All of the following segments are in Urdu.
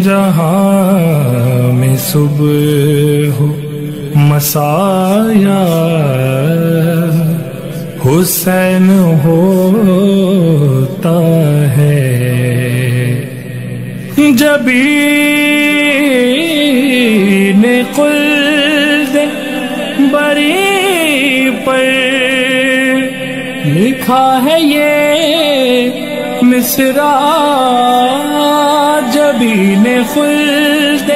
جہاں میں صبح ہو مسایا حسین ہوتا ہے، جبین خلد بری پر لکھا ہے یہ مصرع، جبین خلد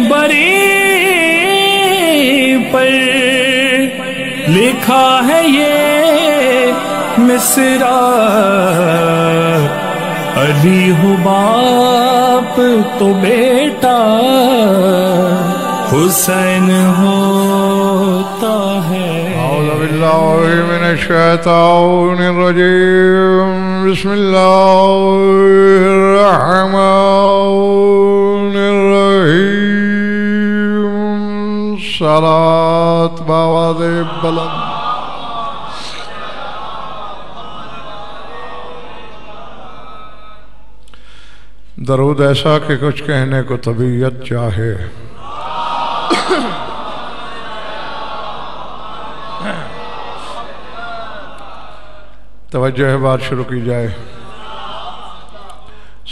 بری پر لکھا ہے یہ مصرع، علی ہو باپ تو بیٹا حسین ہوتا ہے۔ اعوذ باللہ من الشیطان الرجیم، بسم اللہ الرحمن الرحیم، صلاة بآواز بلند۔ درود ایسا کہ کچھ کہنے کو طبیعت چاہے، توجہ ہے، بات شروع کی جائے۔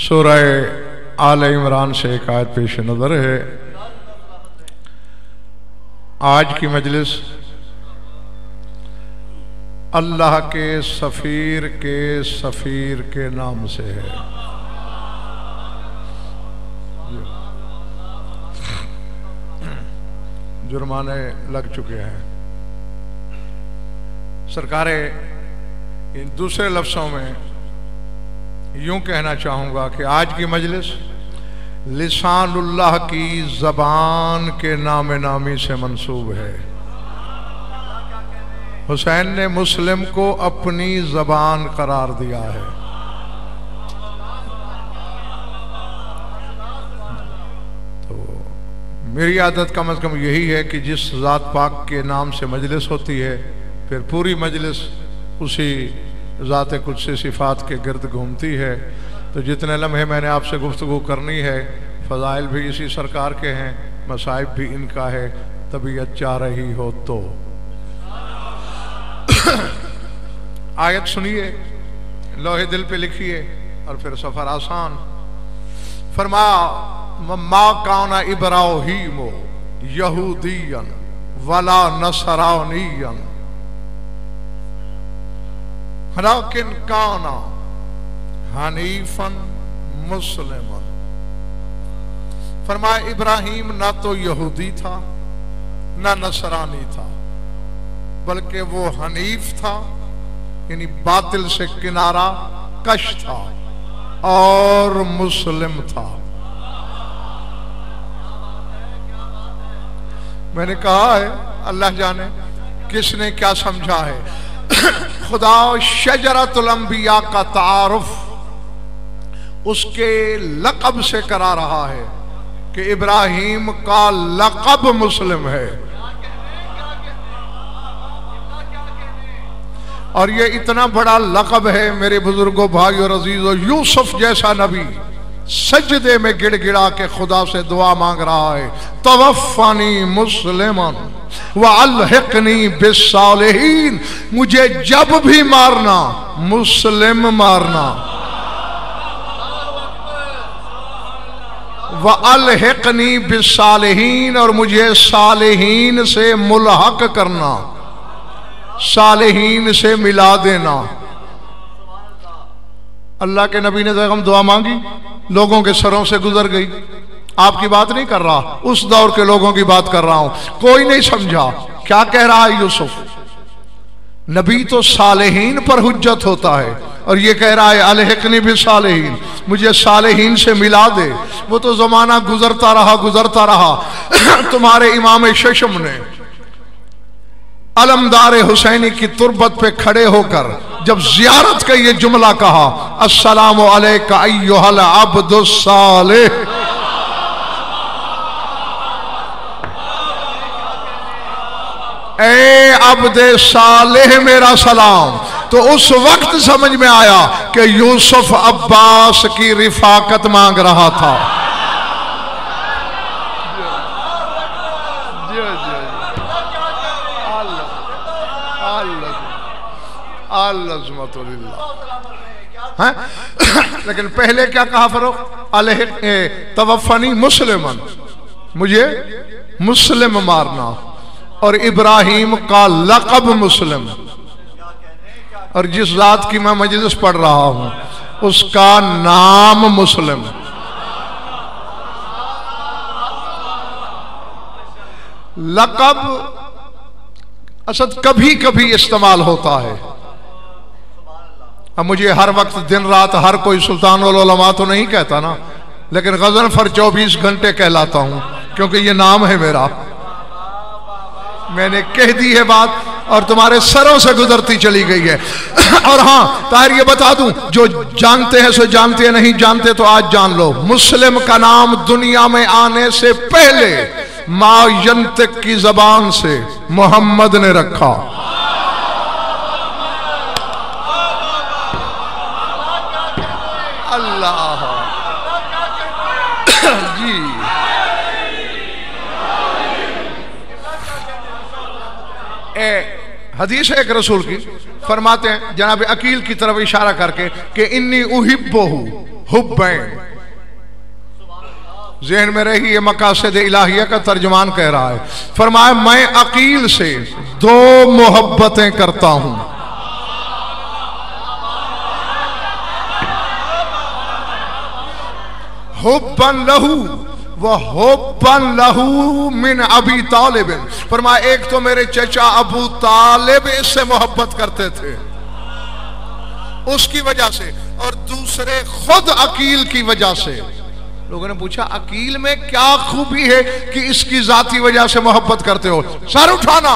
سورہ آل عمران سے ایک آیت پیش نظر ہے۔ آج کی مجلس اللہ کے سفیر کے نام سے ہے۔ جرمانے لگ چکے ہیں۔ سرکار ان دوسرے لفظوں میں یوں کہنا چاہوں گا کہ آج کی مجلس لسان اللہ کی زبان کے نام نامی سے منسوب ہے۔ حسین نے مسلم کو اپنی زبان قرار دیا ہے۔ تو میری عادت کم از کم یہی ہے کہ جس ذات پاک کے نام سے مجلس ہوتی ہے پھر پوری مجلس اسی ذات قدسی صفات کے گرد گھومتی ہے۔ تو جتنے لمحے میں نے آپ سے گفتگو کرنی ہے، فضائل بھی اسی سرکار کے ہیں، مصائب بھی ان کا ہے، طبیعت چاہ رہی ہو تو۔ آیت سنیے، لوہے دل پہ لکھیے اور پھر سفر آسان۔ فرمایا ما کان ابراہیم یہودیا ولا نصرانیا لیکن کان حنیفا مسلما۔ فرمایا ابراہیم نہ تو یہودی تھا نہ نصرانی تھا، بلکہ وہ حنیف تھا، یعنی باطل سے کنارہ کش تھا، اور مسلم تھا۔ میں نے کہا ہے اللہ جانے کس نے کیا سمجھا ہے۔ خدا شجرۃ الانبیاء کا تعارف اس کے لقب سے کرا رہا ہے کہ ابراہیم کا لقب مسلم ہے، اور یہ اتنا بڑا لقب ہے میرے بزرگوں، بھائی اور عزیزوں، یوسف جیسا نبی سجدے میں گڑ گڑا کے خدا سے دعا مانگ رہا ہے، توفانی مسلمان وَأَلْحِقْنِي بِالصَّالِحِينَ، مجھے جب بھی مارنا مسلم مارنا، وَأَلْحِقْنِي بِالصَّالِحِينَ، اور مجھے صالحین سے ملحق کرنا، صالحین سے ملا دینا۔ اللہ کے نبی نے دعا مانگی، لوگوں کے سروں سے گزر گئی۔ آپ کی بات نہیں کر رہا، اس دور کے لوگوں کی بات کر رہا ہوں۔ کوئی نہیں سمجھا کیا کہہ رہا ہے یوسف۔ نبی تو صالحین پر حجت ہوتا ہے، اور یہ کہہ رہا ہے الحقنی بالصالحین، مجھے صالحین سے ملا دے۔ وہ تو زمانہ گزرتا رہا تمہارے امام ششم نے علمدار حسینی کی تربت پہ کھڑے ہو کر جب زیارت کا یہ جملہ کہا، السلام علیکہ ایہا العبد الصالح، اے عبد صالح میرا سلام، تو اس وقت سمجھ میں آیا کہ یوسف عباس کی رفاقت مانگ رہا تھا. لیکن پہلے کیا کہا فروخ؟ توفنی مسلمن، مجھے مسلم مارنا. اور ابراہیم کا لقب مسلم، اور جس ذات کی میں مجلس پڑھ رہا ہوں اس کا نام مسلم. لقب اسد کبھی کبھی استعمال ہوتا ہے. اب مجھے ہر وقت دن رات ہر کوئی سلطان العلماء تو نہیں کہتا نا، لیکن غضنفر 24 گھنٹے کہلاتا ہوں کیونکہ یہ نام ہے میرا. میں نے کہہ دی ہے بات اور تمہارے سروں سے گزرتی چلی گئی ہے. اور ہاں طاہر یہ بتا دوں، جو جانتے ہیں سو جانتے ہیں، نہیں جانتے تو آج جان لو. مسلم کا نام دنیا میں آنے سے پہلے ما ینطق کی زبان سے محمد نے رکھا. اللہ جی حدیث ہے ایک رسول کی، فرماتے ہیں جناب عقیل کی طرف اشارہ کر کے کہ انی احبہ حبین. ذہن میں رہی یہ مقاصد الہیہ کا ترجمان کہہ رہا ہے. فرمایا میں عقیل سے 2 محبتیں کرتا ہوں. حبن لہو وحبن لہو من ابی طالب. فرمایا ایک تو میرے چچا ابو طالب اس سے محبت کرتے تھے اس کی وجہ سے، اور دوسرے خود عقیل کی وجہ سے. لوگوں نے پوچھا عقیل میں کیا خوبی ہے کہ اس کی ذاتی وجہ سے محبت کرتے ہو؟ سر اٹھانا.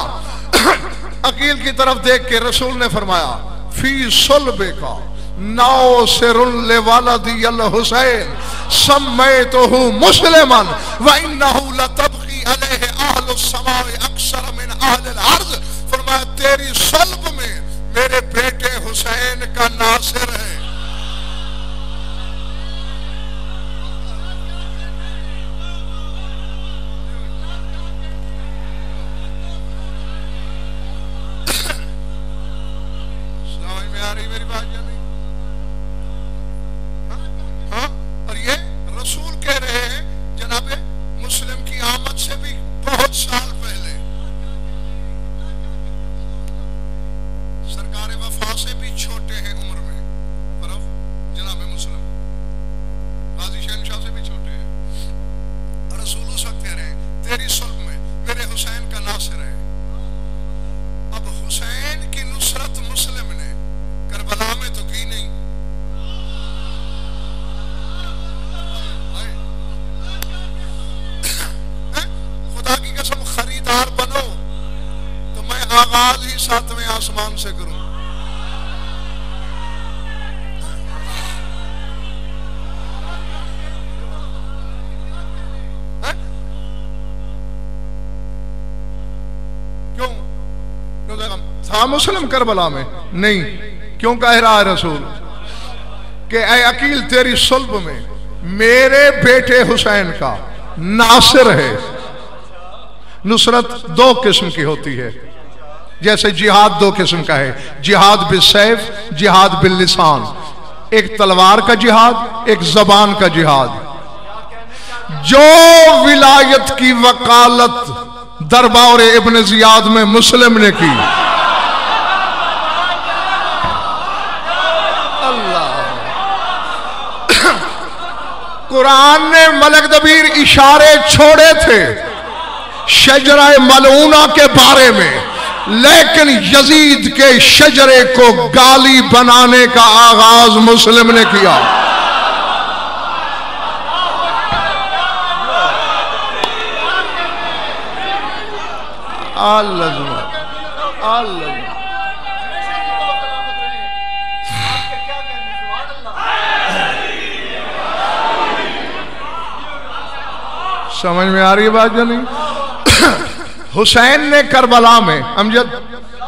عقیل کی طرف دیکھ کے رسول نے فرمایا فی صلبے کا ناصر لولدی الحسین سمیتہ مسلما وانہ لتبغی علیہ اہل السماء اکثر من اہل الارض. فرمایا تیری صلب میں میرے بیٹے حسین کا ناصر ہے. سمجھ میں آ رہی میری بات یا نہیں؟ اور یہ رسول کہہ رہے ہیں جناب مسلم کی آمد سے بھی بہت سال پہلے، سرکار وفا سے بھی چھوٹے ہیں عمر میں جناب مسلم، غازی شہنشاہ سے بھی چھوٹے ہیں. رسول اس وقت کہہ رہے ہیں تیری صلب میں میرے حسین کا ناصر ہے. اب حسین کی نصرت مسلم نے کربلا میں تو کی نہیں. خدا کی قسم خریدار بنو تو میں آغاز ہی 7ویں آسمان سے کروں. کیوں تھا مسلم کربلا میں؟ نہیں. کیوں کہہ رہا ہے رسول کہ اے عقیل تیری صلب میں میرے بیٹے حسین کا ناصر ہے. نصرت 2 قسم کی ہوتی ہے، جیسے جہاد 2 قسم کا ہے، جہاد بالسیف، جہاد باللسان. ایک تلوار کا جہاد، ایک زبان کا جہاد. جو ولایت کی وکالت دربار ابن زیاد میں مسلم نے کی، قرآن نے ملک دبیر اشارے چھوڑے تھے شجرہ ملعونہ کے بارے میں، لیکن یزید کے شجرے کو گالی بنانے کا آغاز مسلم نے کیا. سمجھ میں آ رہی ہے بات یا نہیں؟ حسین نے کربلا میں، امجد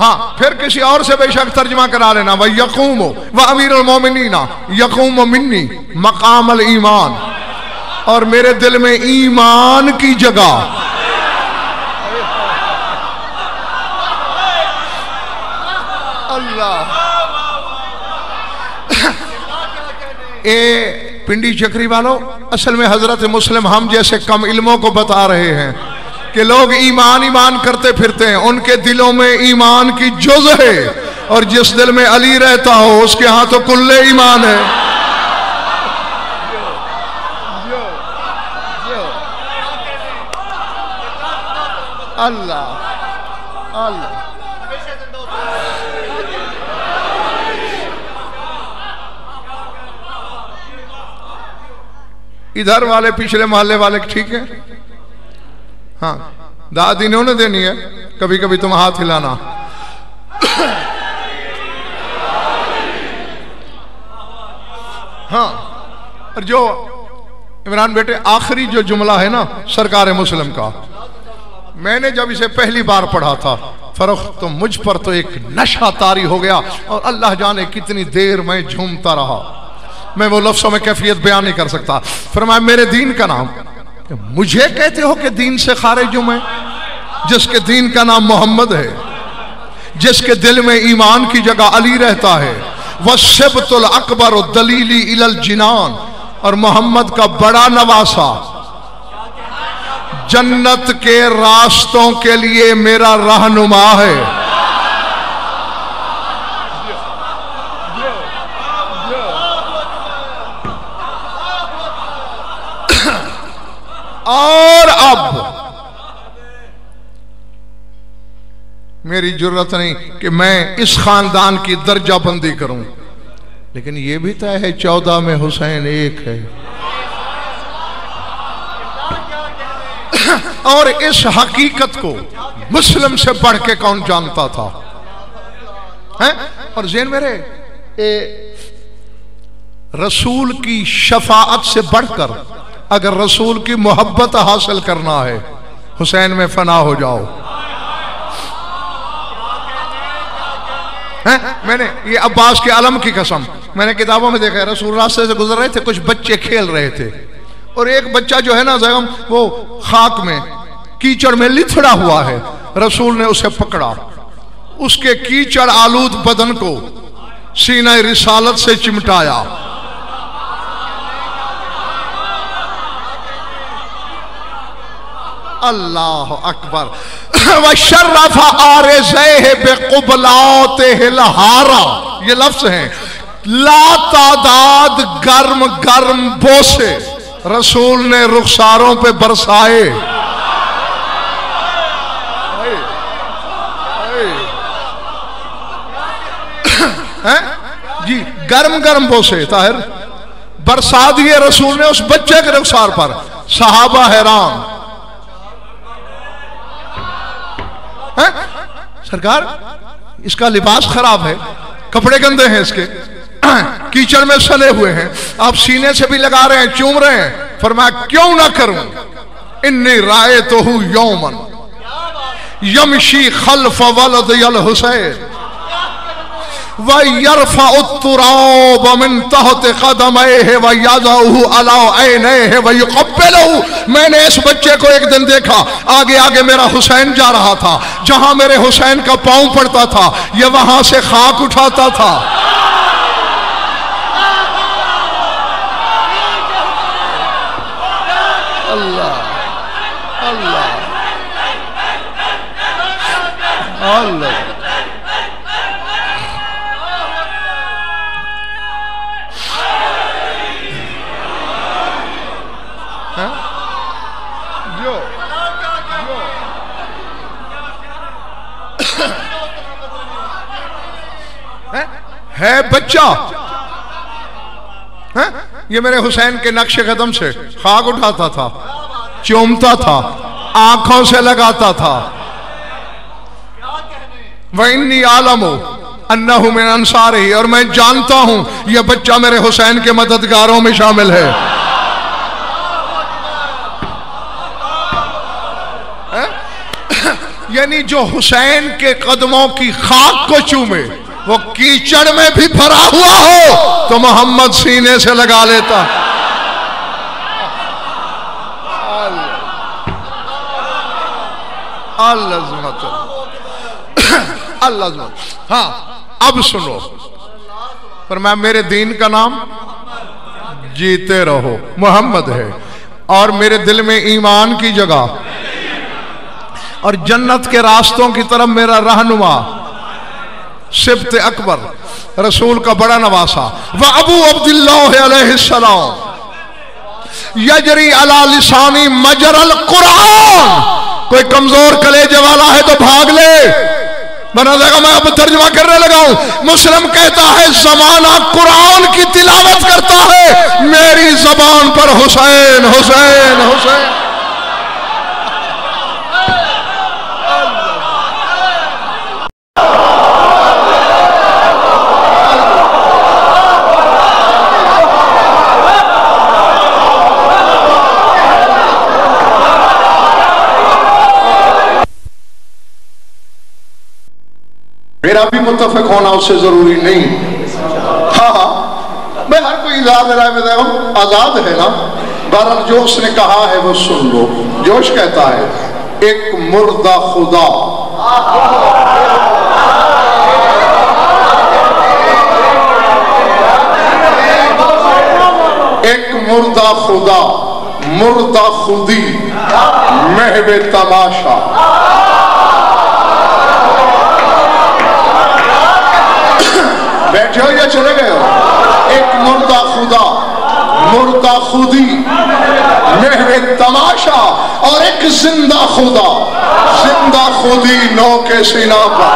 ہاں پھر کسی اور سے بے شک ترجمہ کرا لینا وہ یقوم و امیر المومنین یقوم منی مقام الایمان، اور میرے دل میں ایمان کی جگہ اللہ اے پنڈی چکری والوں، اصل میں حضرت مسلم ہم جیسے کم علموں کو بتا رہے ہیں کہ لوگ ایمان ایمان کرتے پھرتے ہیں، ان کے دلوں میں ایمان کی جز ہے، اور جس دل میں علی رہتا ہو اس کے ہاں تو کل ایمان ہے۔ اللہ اللہ ادھر والے پچھلے محلے والے ٹھیک ہے؟ ہاں داد انہوں نے دینی ہے، کبھی کبھی تم ہاتھ ہلانا۔ ہاں اور جو عمران بیٹے آخری جو جملہ ہے نا سرکار مسلم کا، میں نے جب اسے پہلی بار پڑھا تھا فرخ تو مجھ پر تو ایک نشہ طاری ہو گیا، اور اللہ جانے کتنی دیر میں جھومتا رہا، میں وہ لفظوں میں کیفیت بیان نہیں کر سکتا۔ فرمایا میرے دین کا نام، مجھے کہتے ہو کہ دین سے خارج ہوں میں، جس کے دین کا نام محمد ہے، جس کے دل میں ایمان کی جگہ علی رہتا ہے، وَالشِّبْتُ الْأَكْبَرُ الدَّلِيلِ إِلَى الْجِنَانِ، اور محمد کا بڑا نواسا جنت کے راستوں کے لیے میرا رہنما ہے۔ اور اب میری جرت نہیں کہ میں اس خاندان کی درجہ بندی کروں، لیکن یہ بھی طے ہے 14 میں حسین ایک ہے، اور اس حقیقت کو مسلم سے بڑھ کے کون جانتا تھا؟ اور ذہن میرے رسول کی شفاعت سے بڑھ کر اگر رسول کی محبت حاصل کرنا ہے، حسین میں فنا ہو جاؤ۔ میں نے یہ عباس کے علم کی قسم میں نے کتابوں میں دیکھا ہے، رسول راستے سے گزر رہے تھے، کچھ بچے کھیل رہے تھے، اور ایک بچہ جو ہے نا وہ خاک میں کیچڑ میں لتھڑا ہوا ہے، رسول نے اسے پکڑا، اس کے کیچڑ آلود بدن کو سینہ رسالت سے چمٹایا، اللہ اکبر، وَشَرَّفَ آرِزَيْهِ بِقُبْلَاتِهِ الْحَارَةِ، یہ لفظ ہیں لا تعداد گرم گرم بوسے رسول نے رخساروں پہ برسائے۔ جی گرم گرم بوسے طاہر برسا دیے رسول نے اس بچے کے رخسار پر، صحابہ حیران، سرکار اس کا لباس خراب ہے، کپڑے گندے ہیں اس کے، کیچڑ میں سلے ہوئے ہیں، آپ سینے سے بھی لگا رہے ہیں، چوم رہے ہیں، فرمایا کیوں نہ کروں، انی رائتہ یوما یمشی خلف ولدی الحسین وَيَرْفَعُ التُّرَابَ مِن تَحْتِ قَدَمَيْهِ وَيَضَعُهُ عَلَىٰ عَيْنَيْهِ وَيُقَبِّلُهُ۔ میں نے اس بچے کو ایک دن دیکھا، آگے آگے میرا حسین جا رہا تھا، جہاں میرے حسین کا پاؤں پڑتا تھا یہ وہاں سے خاک اٹھاتا تھا۔ اللہ اللہ اللہ ہے بچہ، یہ میرے حسین کے نقش قدم سے خاک اٹھاتا تھا، چومتا تھا، آنکھوں سے لگاتا تھا۔ وَإِنِّي عَالَمُ أَنَّهُ مِنْ أَنصَارِهِ، اور میں جانتا ہوں یہ بچہ میرے حسین کے مددگاروں میں شامل ہے۔ یعنی جو حسین کے قدموں کی خاک کو چومے وہ کیچڑ میں بھی بھرا ہوا ہو تو محمد سینے سے لگا لیتا. اللہ اللہ. ہاں اب سنو، فرمایا میرے دین کا نام جیتے رہو محمد ہے، اور میرے دل میں ایمان کی جگہ اور جنت کے راستوں کی طرف میرا رہنما سبت اکبر رسول کا بڑا نواسا وابو عبداللہ علیہ السلام یجری علی لسانی مجر القرآن. کوئی کمزور کلیجے والا ہے تو بھاگ لے، بنا دے گا. میں اب ترجمہ کرنے لگا ہوں. مسلم کہتا ہے زمانہ قرآن کی تلاوت کرتا ہے، میری زبان پر حسین حسین حسین. میرا بھی متفق ہونا اس سے ضروری نہیں. ہاں میں ہر کوئی اظہار رائے میں آزاد ہے نا. بہرحال جو اس نے کہا ہے وہ سن لو. جوش کہتا ہے ایک مردہ خدا ایک مردہ خدا مردہ خودی محو تماشا. بیٹھے ہو یا چلے گئے ہو؟ ایک مردہ خدا مردہ خودی محو تماشا، اور ایک زندہ خدا زندہ خودی نو کے سینہ پر.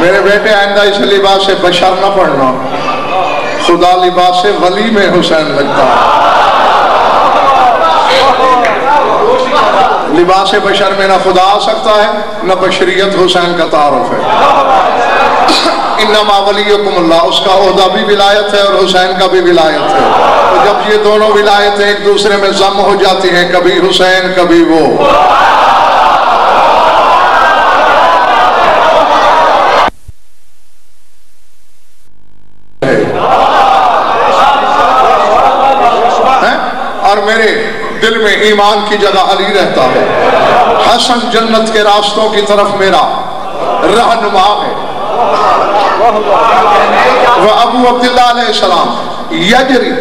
میرے بیٹے آئندہ اس لباس بشر نہ پڑھنا، خدا لباس ولی میں حسین لگتا ہے. لباس بشر میں نہ خدا آ سکتا ہے نہ بشریت حسین کا تعارف ہے. انما ولیکم اللہ، اس کا عہدہ بھی ولایت ہے اور حسین کا بھی ولایت ہے. تو جب یہ دونوں ولایتیں ایک دوسرے میں ضم ہو جاتی ہیں، کبھی حسین کبھی وہ. اور میرے دل میں ایمان کی جگہ علی رہتا ہے. حسن جنت کے راستوں کی طرف میرا رہنما ہے. وہ ابو عبداللہ علیہ السلام یجری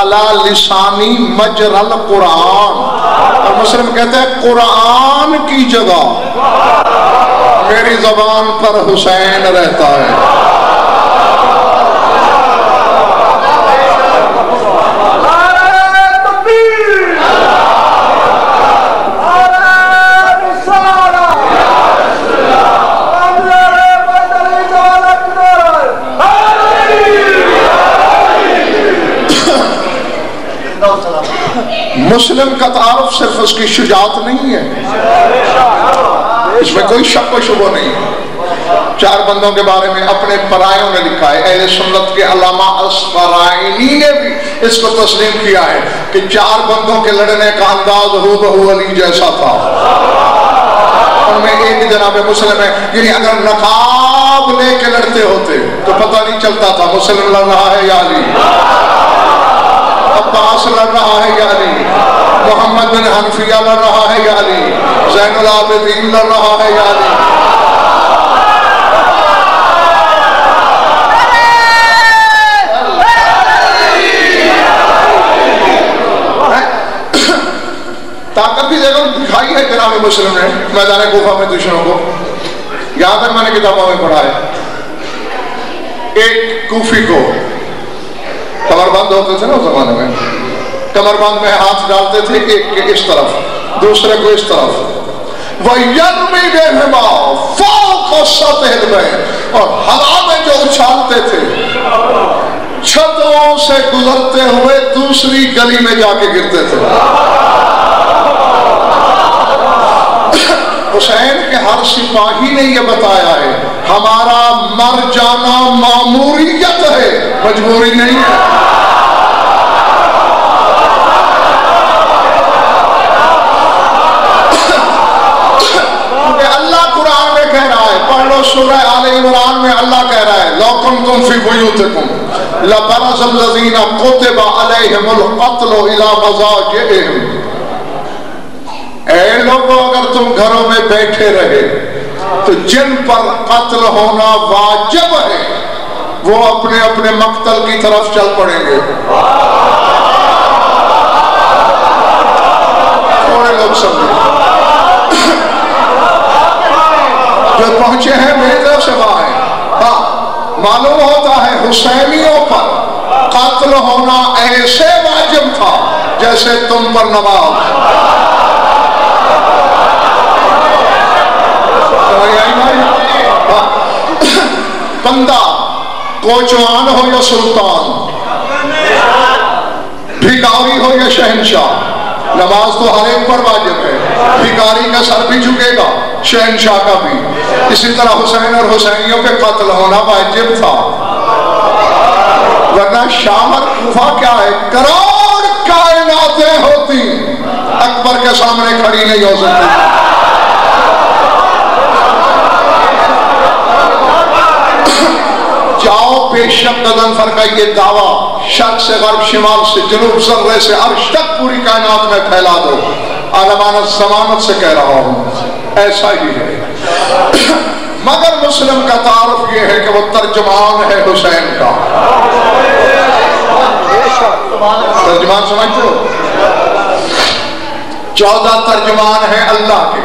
علی لسانی مجر القرآن، اور مسلم کہتے ہیں قرآن کی جگہ میری زبان پر حسین رہتا ہے. مسلم کا تعارف صرف اس کی شجاعت نہیں ہے، اس میں کوئی شک و شبہ نہیں. 4 بندوں کے بارے میں اپنے پرائیوں میں لکھا ہے. اہل سنت کے علامہ اسفرائینی نے بھی اس کو تسلیم کیا ہے کہ 4 بندوں کے لڑنے کا انداز ہو بہو علی جیسا تھا. ان میں ایک جناب مسلم ہے، یعنی اگر نقاب لے کے لڑتے ہوتے تو پتہ نہیں چلتا تھا مسلم لڑ رہا ہے یا علی، عباس لڑ رہا ہے یا علی، محمد بن حنفیہ لڑ رہا ہے یا علی، زین العابدین لڑ رہا ہے یا علی. طاقت بھی جگہ دکھائی ہے جناب مسلم نے میدان کوفہ میں دشمنوں کو. یہاں تک میں نے کتابوں میں پڑھا ہے، ایک کوفی کو کمر بند ہوتے تھے نا اس زمانے میں، کمر بند میں ہاتھ ڈالتے تھے، ایک کے اس طرف دوسرے کو اس طرف، وَيَرْمِي بِهِمَا فَوْقَ سَطْحِ الْبَيْتِ، اور ہوا میں جو اچھالتے تھے چھتوں سے گزرتے ہوئے دوسری گلی میں جا کے گرتے تھے۔ حسین کے ہر سپاہی نے یہ بتایا ہے ہمارا مر جانا ماموریت ہے، مجبوری نہیں ہے۔ کیونکہ اللہ قرآن میں کہہ رہا ہے، پڑھ لو سورہ آل عمران میں اللہ کہہ رہا ہے لَوْ كُنْتُمْ فِي بُيُوتِكُمْ لَبَرَزَ الَّذِينَ كُتِبَ عَلَيْهِمُ الْقَتْلُ إِلَى مَضَاجِعِهِمْ، اے لوگوں اگر تم گھروں میں بیٹھے رہے تو جن پر قتل ہونا واجب ہے وہ اپنے اپنے مقتل کی طرف چل پڑیں گے۔ تھوڑے لوگ سمجھے جو پہنچے ہیں میری طرف سے وہاں ہیں۔ ہاں معلوم ہوتا ہے حسینیوں پر قتل ہونا ایسے واجب تھا جیسے تم پر نماز۔ بندہ کوچوان ہو یا سلطان، بھکاری ہو یا شہنشاہ، نماز تو ہر ایک پر واجب ہے، بھکاری کا سر بھی جھکے گا، شہنشاہ کا بھی۔ اسی طرح حسین اور حسینیوں پہ قتل ہونا واجب تھا، ورنہ شام اور کوفہ کیا ہے، کروڑ کائناتیں ہوتی اکبر کے سامنے کھڑی نہیں ہو سکتی۔ جاؤ بے شک غضنفر کا یہ دعویٰ شرق سے غرب، شمال سے جنوب، ذرے سے عرش تک پوری کائنات میں پھیلا دو، عالمان الزمانت سے کہہ رہا ہوں ایسا ہی ہے۔ مگر مسلم کا تعارف یہ ہے کہ وہ ترجمان ہے حسین کا۔ ترجمان سمجھتے ہو؟ 14 ترجمان ہیں اللہ کے۔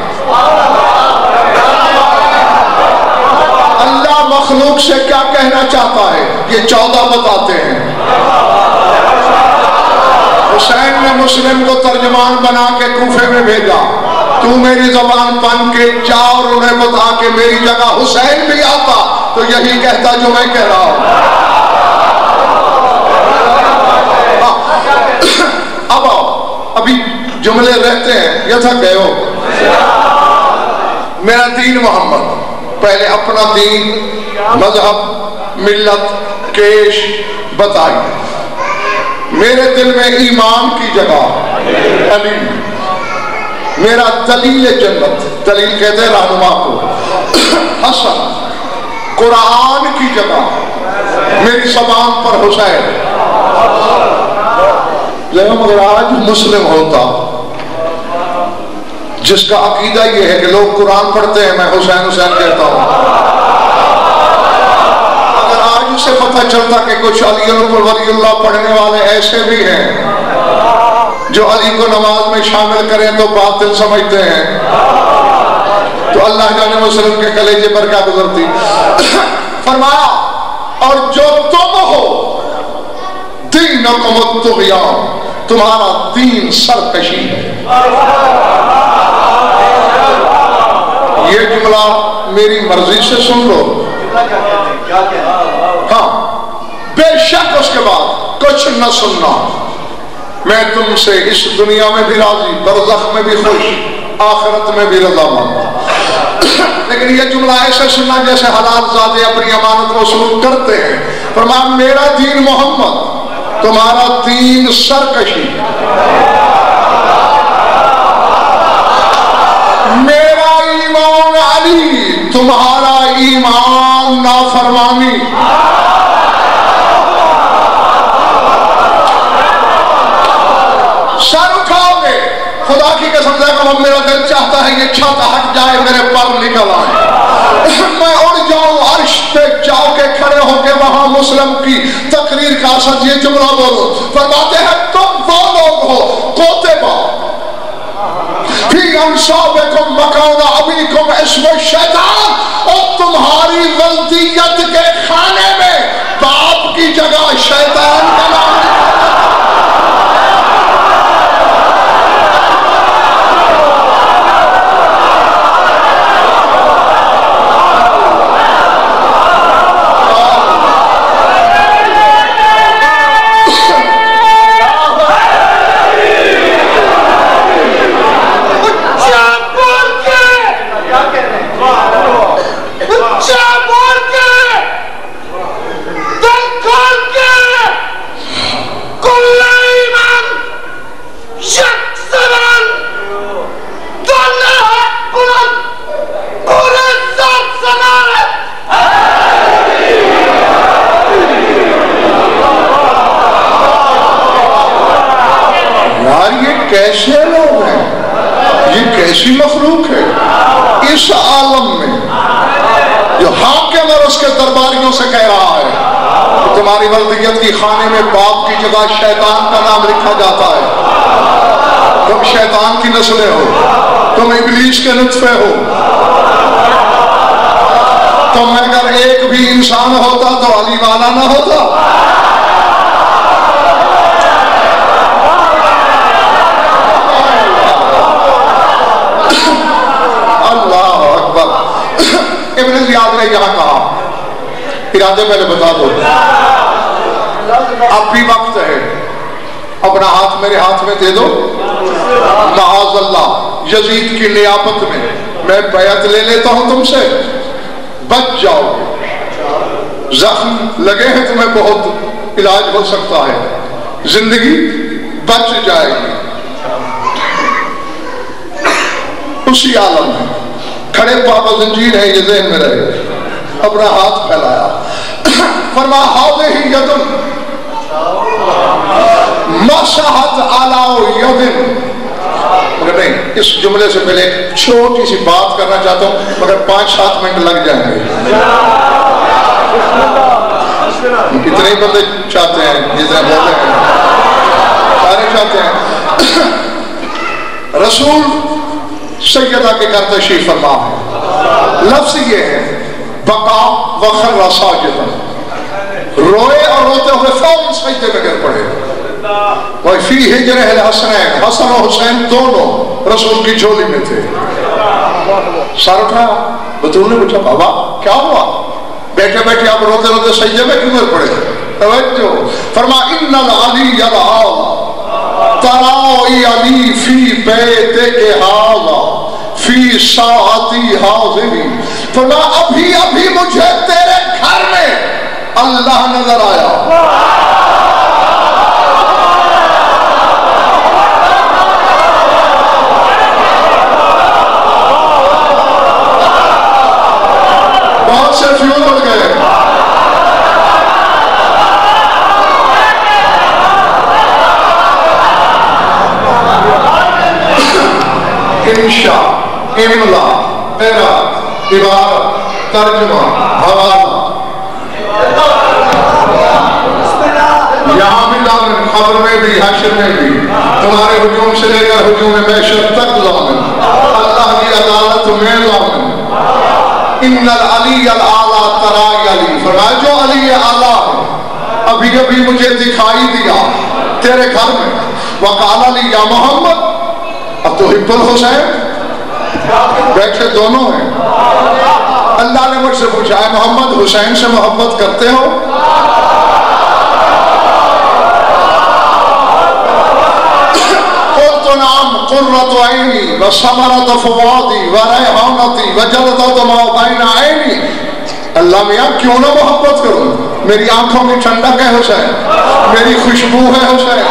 اللہ مخلوق سے کیا کہنا چاہتا ہے یہ 14 بتاتے ہیں۔ حسین نے مسلم کو ترجمان بنا کے کوفے میں بھیجا، تو میری زبان بن کے جا اور انہیں بتا کہ میری جگہ حسین بھی آتا تو یہی کہتا جو میں کہہ رہا ہوں۔ اب آؤ، ابھی جملے رہتے ہیں، یہ تھا گئے ہو میرا دین محمد، پہلے اپنا دین، مذہب، ملت، کیش بتائی۔ میرے دل میں ایمان کی جگہ علی، میرا دلیل جنت، دلیل کہتے ہیں رہنما کو، حسن، قرآن کی جگہ میری زبان پر حسین۔ لیکن اگر آج مسلم ہوتا جس کا عقیدہ یہ ہے کہ لوگ قرآن پڑھتے ہیں میں حسین حسین کہتا ہوں، اگر آج اسے پتہ چلتا کہ کچھ علی ولی اللہ پڑھنے والے ایسے بھی ہیں جو علی کو نماز میں شامل کریں تو باطل سمجھتے ہیں، تو اللہ جانے مسلم کے کلیجے پر کیا گزرتی۔ فرمایا اور جو تم ہو دینکم الطغیان، تمہارا دین سرکشی ہے۔ یہ جملہ میری مرضی سے سن لو، ہاں بے شک اس کے بعد کچھ نہ سننا، میں تم سے اس دنیا میں بھی راضی، برزخ میں بھی خوش، آخرت میں بھی رضامند۔ لیکن یہ جملہ ایسے سننا جیسے حلال زادے اپنی امانت وصول کرتے ہیں۔ فرمایا میرا دین محمد، تمہارا دین سرکشی، میرا ایمان علی، تمہارا ایمان نافرمانی۔ سر اٹھاؤ گے، خدا کی قسم سے اب میرا دل چاہتا ہے یہ چھت ہٹ جائے، میرے پر نکل آئے، میں اڑ جاؤں عرش پہ جاؤ کے کھڑے ہو کے وہاں مسلم کی تقریر کا ساتھ یہ جملہ بولو۔ فرماتے ہیں تم وہ لوگ ہو کوتبہ فی انصابکم مکان ابیکم اسم الشیطان، اور تمہاری ولدیت کے کھانے میں باپ کی جگہ شیطان کا نام کیسے لوگ ہیں، یہ کیسی مخلوق ہے اس عالم میں جو حاکم اور اس کے درباریوں سے کہہ رہا ہے کہ تمہاری والدیت کی خانے میں باپ کی جگہ شیطان کا نام لکھا جاتا ہے، تم شیطان کی نسلیں ہو، تم ابلیس کے نطفے ہو، تم اگر ایک بھی انسان ہوتا تو علی والا نہ ہوتا۔ اللہ اکبر۔ ابن زیاد نے یہاں کہا، ارادے پہلے بتا دو، اب بھی وقت ہے، اپنا ہاتھ میرے ہاتھ میں دے دو، معاذ اللہ یزید کی نیابت میں بیعت لے لیتا ہوں تم سے، بچ جاؤ، زخم لگے ہیں تمہیں بہت، علاج ہو سکتا ہے، زندگی بچ جائے گی۔ اسی عالم میں کھڑے پاپا زنجیر ہے، یہ ذہن میں رہے، اپنا ہاتھ پھیلایا، فرما ہاذہ ید مسحت علی ید، مگر نہیں، اس جملے سے پہلے ایک چھوٹی سی بات کرنا چاہتا ہوں، مگر 5-7 منٹ لگ جائیں گے۔ کتنے بندے چاہتے ہیں، جیسے بولتے ہیں سارے چاہتے ہیں۔ رسول سیدہ کے گھر تشریف فرما ہے، لفظ یہ ہے بقا وخر ساجدا، روئے اور روتے ہوئے فوراً سجدے میں گر پڑے۔ وفی ہجرہ الحسنین، حسن و حسین دونوں رسول کی جھولی میں تھے۔ سر اٹھا، بطول نے پوچھا بابا کیا ہوا، بیٹھے بیٹھے آپ روتے روتے سجدے میں کیوں گر پڑے؟ توجہ فرما ان العلی العالی ترائی علی فی بیتک ھذا فی ساعتی ھذہ، فرما ابھی مجھے تیرے گھر میں اللہ نظر آیا۔ بہت سے فیول اڑ گئے۔ انشاء، املا، قرأت، عبارت، ترجمہ، حوالہ، یہاں بھی ضامن، خبر میں بھی، حشر میں بھی، تمہارے ہجوم سے لے کر ہجوم محشر تک ضامن، اللہ کی عدالت میں ضامن۔ ان العلی الاعلی ترائی علی، فرمایا جو علی اعلیٰ ہے ابھی مجھے دکھائی دیا تیرے گھر میں۔ وقال علی یا محمد، اب تو حب الحسین، بیٹھے دونوں ہیں۔ اللہ نے مجھ سے پوچھا ہے محمد حسین سے محبت کرتے ہو؟ قلت نعم قرۃ عینی وثمرۃ فؤادی وریحانتی وجلدۃ ما بین عینی۔ اللہ میاں کیوں نہ محبت کروں، میری آنکھوں میں ٹھنڈک ہے حسین، میری خوشبو ہے حسین،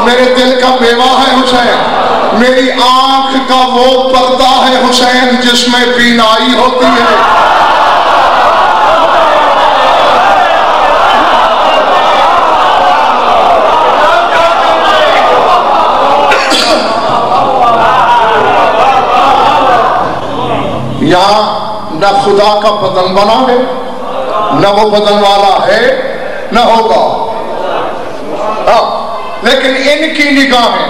میرے دل کا بیوا ہے حسین، میری آنکھ کا وہ پردہ ہے حسین جس میں بینائی ہوتی ہے۔ یہاں نہ خدا کا بدن بنا ہے، نہ وہ بدن والا ہے نہ ہوگا، لیکن ان کی نگاہیں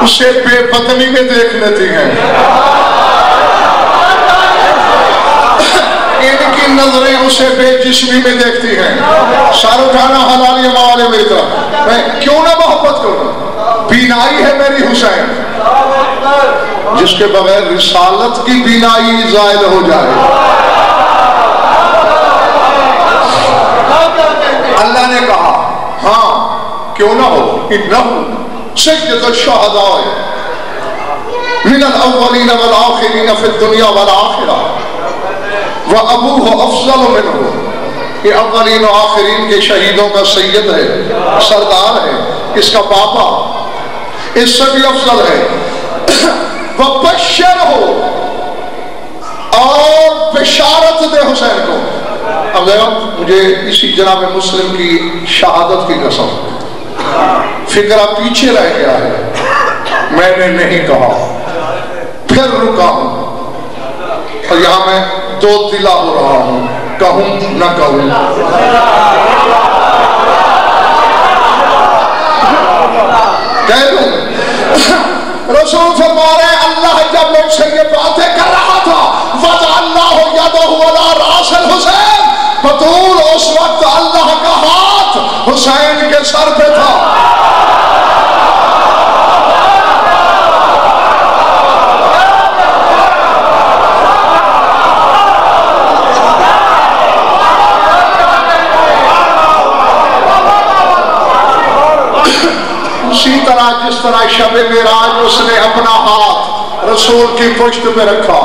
اسے بے بدنی میں دیکھ لیتی ہیں، ان کی نظریں اسے بے جسمی میں دیکھتی ہیں۔ سر اٹھانا حلالی موالے میری طرف، میں کیوں نہ محبت کروں، بینائی ہے میری حسین جس کے بغیر رسالت کی بینائی زائل ہو جائے۔ اللہ نے کہا ہاں کیوں نہ ہو، انہو سید الشہداء من الاولین والآخرین فی الدنیا والآخرہ وابوہ افضل منہ، یہ اولین و آخرین کے شہیدوں کا سید ہے، سردار ہے، اس کا پاپا اس سے بھی افضل ہے۔ وبشر ہو، اور بشارت دے حسین کو۔ اب دیکھو مجھے اسی جناب مسلم کی شہادت کی قسم، فکرہ پیچھے رہ گیا ہے، میں نے نہیں کہا، پھر رکا ہوں، اور یہاں میں دو دلا ہو رہا ہوں، کہوں نہ کہوں۔ کہہ دوں؟ رسول فرما رہے اللہ جب مجھ سے یہ باتیں کر رہا تھا وَضَعَ اللَّهُ يَدَهُ عَلَىٰ رَأْسِ الْحُسَيْنِ، بطول اس وقت اللہ کا ہاتھ حسین کے سر پہ تھا۔ اسی طرح جس طرح شب معراج اس نے اپنا ہاتھ رسول کی پشت پہ رکھا،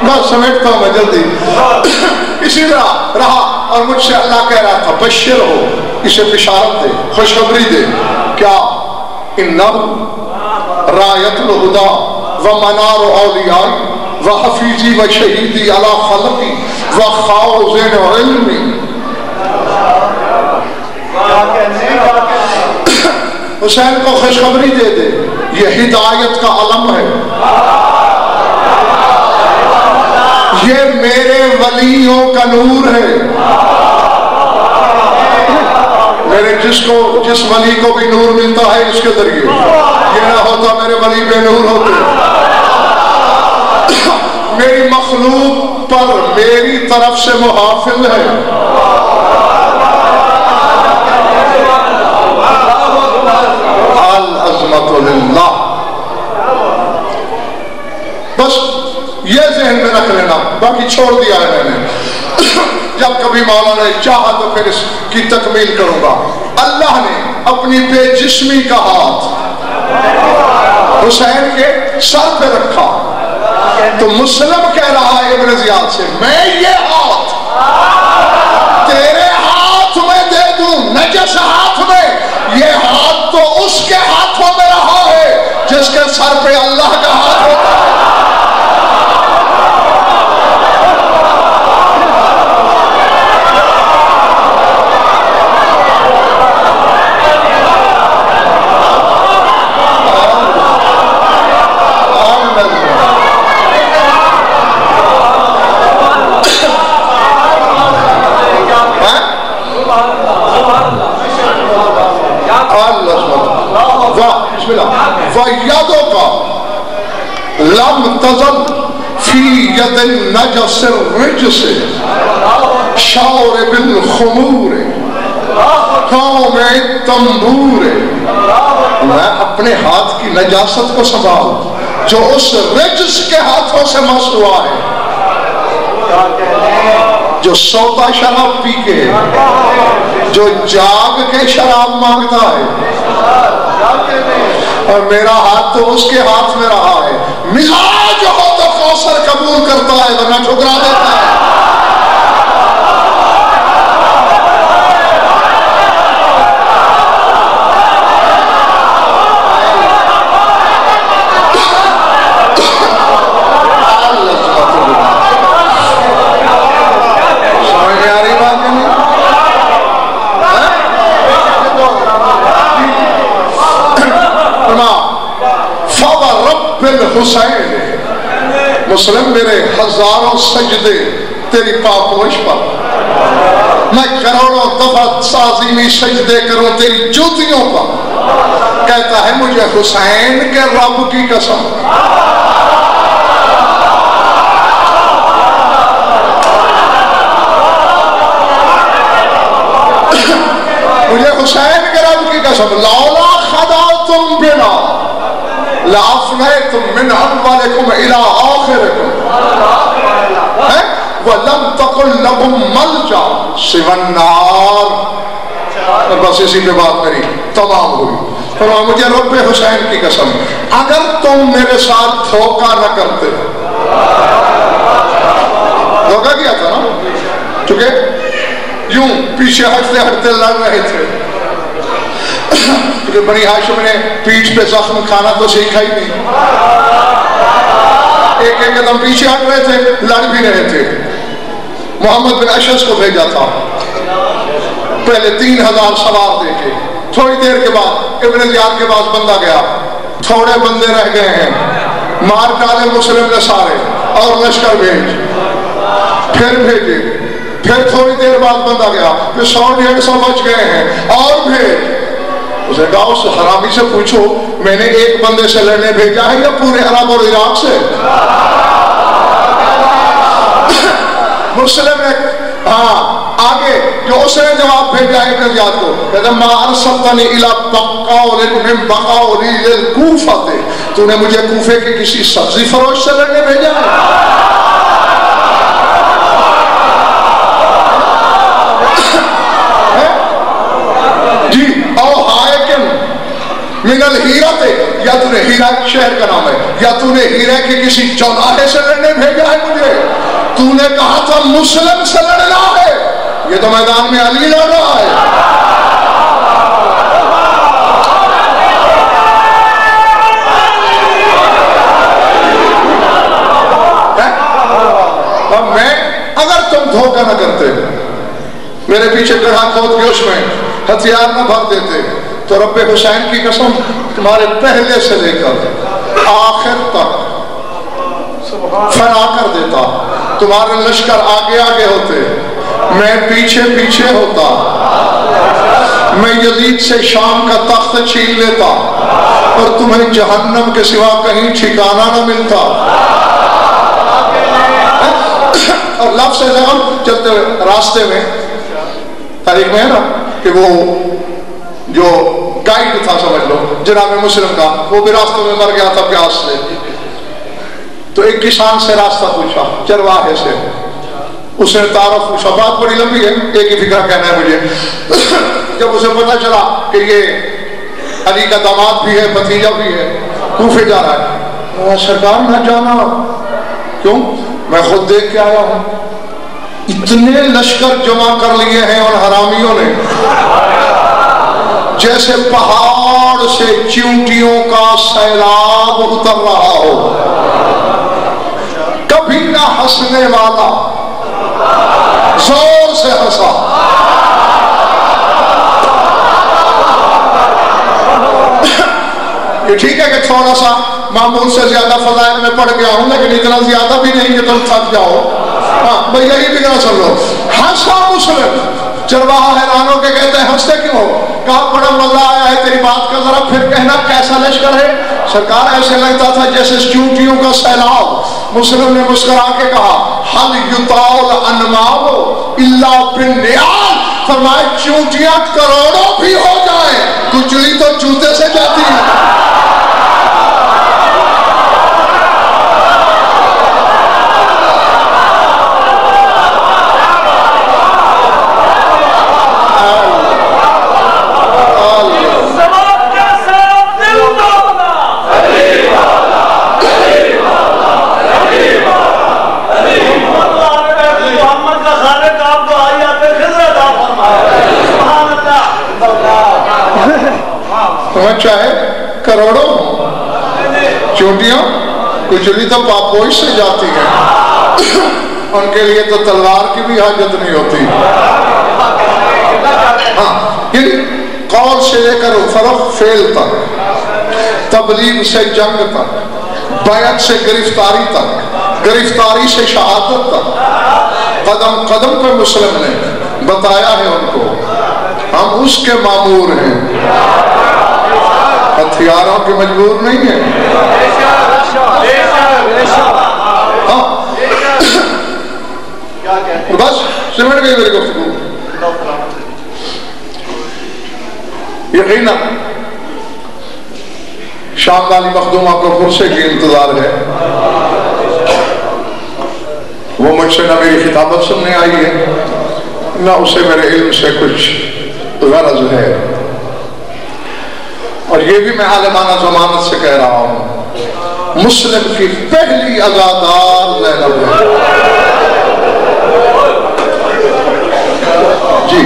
میں سمیٹتا ہوں میں جلدی، اسی طرح رہا اور مجھ سے اللہ کہہ رہا تھا بشر ہو، اسے بشارت دے، خوشخبری دے، کیا انہو رایت الہدا ومنار اولیائی وحفیظی وشہیدی علی خلقی وخاوزن علمی۔ حسین کو خوشخبری دے دے، یہ ہدایت کا علم ہے، یہ میرے ولیوں کا نور ہے، میرے جس ولی کو بھی نور ملتا ہے اس کے ذریعے، یہ نہ ہوتا میرے ولی بے نور ہوتے۔ میری مخلوق پر میری طرف سے محافظ ہے، العظمت للہ۔ بس یہ ذہن میں رکھ لینا، باقی چھوڑ دیا ہے میں نے، جب کبھی مولا نے چاہا تو پھر اس کی تکمیل کروں گا۔ اللہ نے اپنی بے جسمی کا ہاتھ حسین کے سر پہ رکھا، تو مسلم کہہ رہا ہے ابن زیاد سے میں یہ ہاتھ تیرے ہاتھ میں دے دوں، نجس ہاتھ میں، یہ ہاتھ تو اس کے ہاتھوں میں رہا ہے جس کے سر پہ اللہ کا ہاتھ ہوتا ہے۔ وَيَدُكَ لَمْ تَزَلْ فِي يَدِ النَّجَسِ الرِّجْسِ شَاوْرِ بِالْخُمُورِ قَوْمِ التَّنْبُورِ۔ میں اپنے ہاتھ کی نجاست کو سنبھال جو اس رجس کے ہاتھوں سے مس ہوا ہے، جو سوتا شراب پی کے، جو جاگ کے شراب مانگتا ہے، اور میرا ہاتھ تو اس کے ہاتھ میں رہا ہے۔ مزاج ہو تو کوثر قبول کرتا ہے ورنہ ٹھکرا دیتا ہے۔ حسین مسلم میرے ہزاروں سجدے تیری پاپوش پر، میں کروڑوں دفعہ تعظیمی سجدے کروں تیری جوتیوں پر، کہتا ہے مجھے حسین کے رب کی قسم، مجھے حسین کے رب کی قسم، لولا خدعتم بنا لَأَفْنَيْتُمْ مِنْ أَوَّلِكُمْ إِلَىٰ آخِرِكُمْ وَلَمْ تَقُلْ لَكُمْ مَلْجَأَ سِوَى النَّارِ۔ بس اسی پہ بات میری تمام ہوئی۔ فرمایا مجھے رب حسین کی قسم اگر تم میرے ساتھ دھوکہ نہ کرتے، دھوکہ کیا تھا نا، چونکہ یوں پیچھے ہٹتے ہٹتے لڑ رہے تھے، کیونکہ بنی ہاشم نے پیٹھ پہ زخم کھانا تو سیکھا ہی نہیں، ایک ایک قدم پیچھے ہٹ رہے تھے، لڑ بھی رہے تھے۔ محمد بن اشعث کو بھیجا تھا، پہلے 3000 سوار دیکھے، تھوڑی دیر کے بعد ابن زیاد کے پاس بندہ گیا، تھوڑے بندے رہ گئے ہیں، مار ڈالے مسلم نے سارے اور لشکر بھیج، پھر بھیجے، پھر تھوڑی دیر بعد بندہ گیا، پھر 100-150 بچ گئے ہیں اور بھیج۔ اس نے کہا اس حرامی سے پوچھو میں نے ایک بندے سے لڑنے بھیجا ہے یا پورے عرب اور عراق سے؟ مسلم نے آگے جو اس نے جواب بھیجا ہے ابن زیاد کو، کہتا ما ارسلتنی الی بقاء من بقاء الکوفہ، تو نے مجھے کوفے کے کسی سبزی فروش سے لڑنے بھیجا ہے؟ جی او حائکم من الہیرہ، یا تو نے ہیرہ شہر کا نام ہے، یا تو نے ہیرہ کے کسی چوراہے سے لڑنے بھیجا ہے مجھے؟ تو نے کہا تھا مسلم سے لڑنا ہے، یہ تو میدان میں علی لڑ رہا ہے۔ اب میں اگر تم دھوکہ نہ کرتے، میرے پیچھے گڑھا کھود کے اس میں ہتھیار نہ بھر دیتے، تو رب حسین کی قسم تمہارے پہلے سے لے کر آخر تک فنا کر دیتا، تمہارے لشکر آگے آگے ہوتے، میں پیچھے پیچھے ہوتا، میں یزید سے شام کا تخت چھین لیتا اور تمہیں جہنم کے سوا کہیں ٹھکانہ نہ ملتا۔ اور لفظ لغم چلتے ہوئے راستے میں تاریخ میں ہے نا کہ وہ جو گائیڈ تھا سمجھ لو جناب مسلم کا، وہ بھی راستوں میں مر گیا تھا پیاس سے، تو ایک کسان سے راستہ پوچھا چرواہے سے، اس نے تعارف پوچھا، بات بڑی لمبی ہے ایک ہی فکرہ کہنا ہے مجھے۔ جب اسے پتا چلا کہ یہ علی کا داماد بھی ہے بھتیجا بھی ہے، کوفے جا رہا ہے، سرکار نہ جانا، کیوں؟ میں خود دیکھ کے آیا ہوں، اتنے لشکر جمع کر لیے ہیں ان حرامیوں نے جیسے پہاڑ سے چیونٹیوں کا سیلاب اتر رہا ہو، کبھی نہ ہنسنے والا زور سے ہنسا، یہ ٹھیک ہے کہ تھوڑا سا معمول سے زیادہ فضائل میں پڑھ گیا ہوں لیکن اتنا زیادہ بھی نہیں کہ تم تھک جاؤ، ہاں بھئی یہی بھی نہ سمجھو۔ ہنسا مسلم، چرواہا حیران ہو کے کہتے ہیں ہنستے کیوں ہو؟ کہا بڑا مزہ آیا ہے تیری بات کا، ذرا پھر کہنا کیسا لشکر ہے؟ سرکار ایسے لگتا تھا جیسے چیونٹیوں کا سیلاب۔ مسلم نے مسکرا کے کہا حل یطال انماب الا بالنیال، فرمائے چیونٹیاں کروڑوں بھی ہو جائیں کچلی تو جوتے سے جاتی ہے۔ چاہے کروڑوں چونٹیاں کچلی تو پاپوش سے جاتی ہیں، ان کے لیے تو تلوار کی بھی حاجت نہیں ہوتی۔ ہاں یعنی قول سے لے کر فرق فعل تک، تبلیغ سے جنگ تک، بیعت سے گرفتاری تک، گرفتاری سے شہادت تک، قدم قدم پہ مسلم نے بتایا ہے ان کو ہم اس کے مامور ہیں، ہتھیاروں کے مجبور نہیں ہیں۔ ہاں بس سمجھ گئی میری گفتگو۔ یقیناً شام والی مخدومہ کو فرصے کی انتظار ہے، وہ مجھ سے نہ میری خطابت سننے آئی ہے نہ اسے میرے علم سے کچھ غرض ہے، اور یہ بھی میں عالمانہ ضمانت سے کہہ رہا ہوں مسلم کی پہلی عزادار زینب ہے۔ جی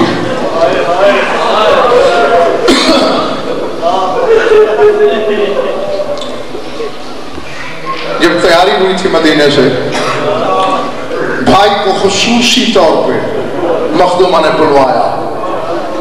جب تیاری ہوئی تھی مدینے سے، بھائی کو خصوصی طور پہ مخدومہ نے بلوایا،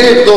1-2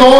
2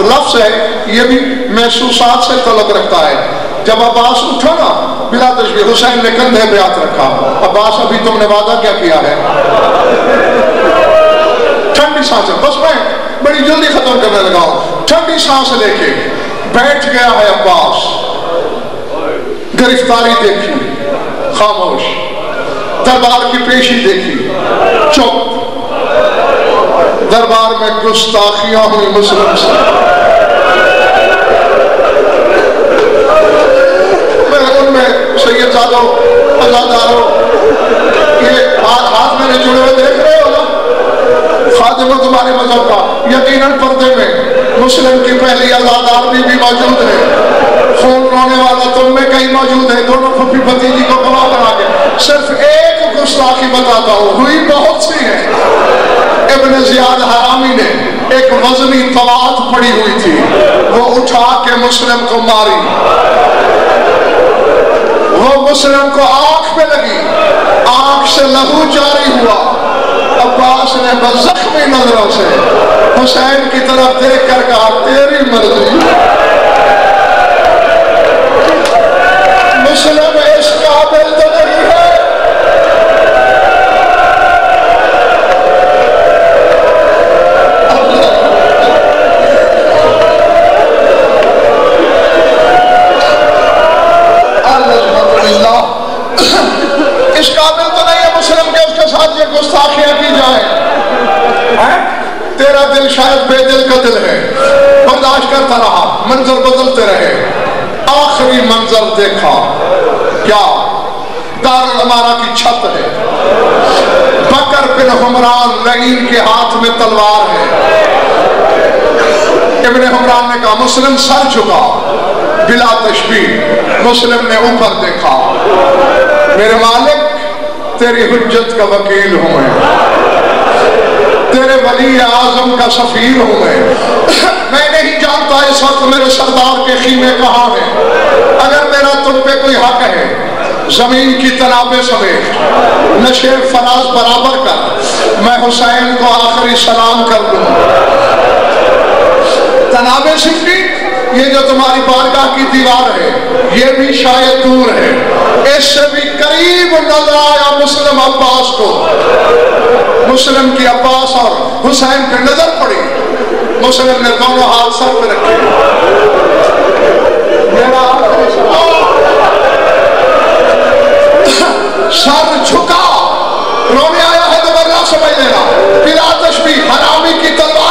اب لفظ ہے یہ بھی محسوسات سے تعلق رکھتا ہے. جب عباس اٹھا نا بلا تشبیہ حسین نے کندھے پہ ہاتھ رکھا. عباس ابھی تم نے وعدہ کیا کیا ہے؟ ٹھنڈی سانس. بس میں بڑی جلدی ختم کرنے لگا ہوں. ٹھنڈی سانس لے کے بیٹھ گیا ہے عباس. گرفتاری دیکھی خاموش, دربار کی پیشی دیکھی چپ, دربار میں گستاخیاں ہوئی مسلم سے. ان میں سید زادو ازادارو یہ ہاتھ میں نے جڑے ہوئے دیکھ رہے ہو نا, خادم تمہارے مذہب کا. یقیناً پردے میں مسلم کی پہلی ازادار بھی موجود ہے. خون رونے والا تم میں کہیں موجود ہے. دونوں پھپھی بھتیجی کو گواہ بنا کے صرف ایک گستاخی بتاتا ہوں, ہوئی بہت سی ہے. ابن زیاد حرامی نے ایک وزنی طوات پڑی ہوئی تھی, وہ اٹھا کے مسلم کو ماری. وہ مسلم کو آنکھ پہ لگی, آنکھ سے لہو جاری ہوا. عباس نے بزخمی نظروں سے حسین کی طرف دیکھ کر کہا تیری مرضی. مسلم اس قابل تو نہیں ہے. اس قابل تو نہیں ہے مسلم کے اس کے ساتھ یہ گستاخیاں کی جائیں. تیرا دل شاید بے دل کا دل ہے, برداشت کرتا رہا, منظر بدلتے رہے. آخری منظر دیکھا کیا؟ دار الامارہ کی چھت ہے, بکر بن حمران لعین کے ہاتھ میں تلوار ہے. ابن حمران نے کہا مسلم سر جھکا. بلا تشبیہ مسلم نے اوپر دیکھا. میرے مالک تیری حجت کا وکیل ہوں میں, تیرے ولی اعظم کا سفیر ہوں میں نہیں جانتا اس وقت میرے سردار کے خیمے کہاں ہیں. اگر میرا تم پہ کوئی حق ہے زمین کی تنابیں سمیت نشے فراز برابر کر, میں حسین کو آخری سلام کر دوں. تنابیں سمجھی, یہ جو تمہاری بارگاہ کی دیوار ہے یہ بھی شاید دور ہے, اس سے بھی قریب نظر آیا مسلم عباس کو. مسلم کی عباس اور حسین پہ نظر پڑی. مسلم نے دونوں ہاتھ سر پہ رکھے. میرا سر جھکا, رونے آیا ہے تو ورنہ سمجھ لینا. بلا تشبیہ حرامی کی تلوار